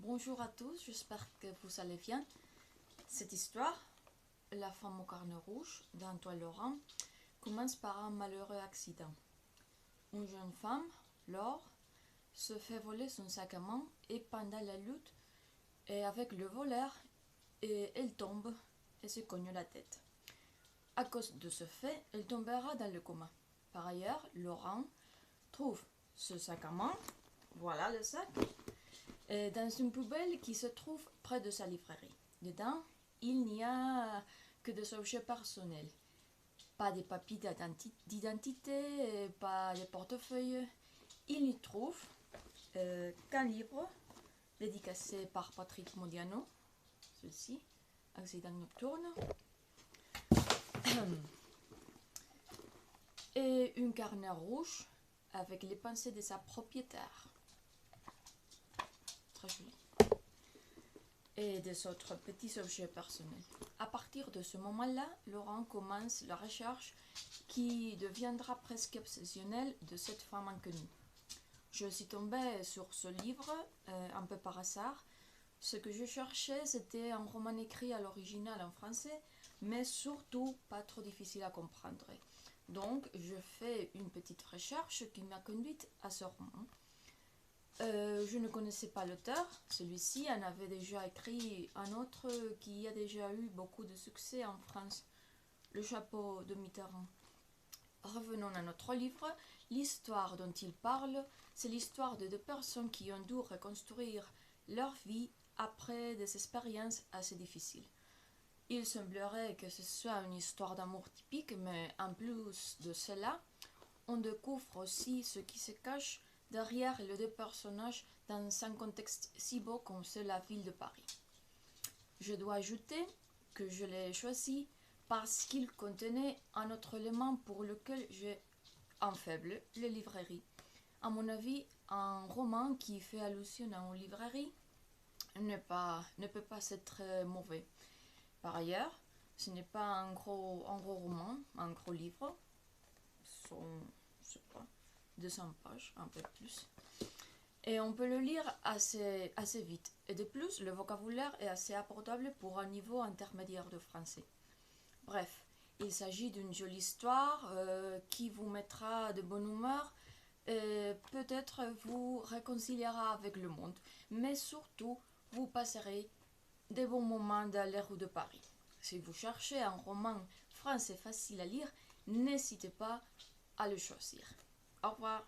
Bonjour à tous, j'espère que vous allez bien. Cette histoire, La femme au carnet rouge d'Antoine Laurent, commence par un malheureux accident. Une jeune femme, Laure, se fait voler son sac à main et pendant la lutte et avec le voleur, elle tombe et se cogne la tête. À cause de ce fait, elle tombera dans le coma. Par ailleurs, Laurent trouve ce sac à main, voilà le sac, dans une poubelle qui se trouve près de sa librairie. Dedans, il n'y a que des objets personnels. Pas de papiers d'identité, pas de portefeuille. Il y trouve qu'un livre dédicacé par Patrick Modiano, ceci, Accident nocturne, et un carnet rouge avec les pensées de sa propriétaire. Très joli. Et des autres petits objets personnels. À partir de ce moment-là, Laurent commence la recherche qui deviendra presque obsessionnelle de cette femme inconnue. Je suis tombée sur ce livre un peu par hasard. Ce que je cherchais, c'était un roman écrit à l'original en français, mais surtout pas trop difficile à comprendre. Donc, je fais une petite recherche qui m'a conduite à ce roman. Je ne connaissais pas l'auteur. Celui-ci en avait déjà écrit un autre qui a déjà eu beaucoup de succès en France, Le chapeau de Mitterrand. Revenons à notre livre. L'histoire dont il parle, c'est l'histoire de deux personnes qui ont dû reconstruire leur vie après des expériences assez difficiles. Il semblerait que ce soit une histoire d'amour typique, mais en plus de cela, on découvre aussi ce qui se cache derrière les deux personnages dans un contexte si beau comme c'est la ville de Paris. Je dois ajouter que je l'ai choisi parce qu'il contenait un autre élément pour lequel j'ai un faible, les librairies. À mon avis, un roman qui fait allusion à une librairie ne peut pas être mauvais. Par ailleurs, ce n'est pas un gros roman, un gros livre. Je sais pas, 200 pages, un peu plus. Et on peut le lire assez vite. Et de plus, le vocabulaire est assez abordable pour un niveau intermédiaire de français. Bref, il s'agit d'une jolie histoire qui vous mettra de bonne humeur et peut-être vous réconciliera avec le monde. Mais surtout, vous passerez des bons moments dans les rues de Paris. Si vous cherchez un roman français facile à lire, n'hésitez pas à le choisir. Au revoir.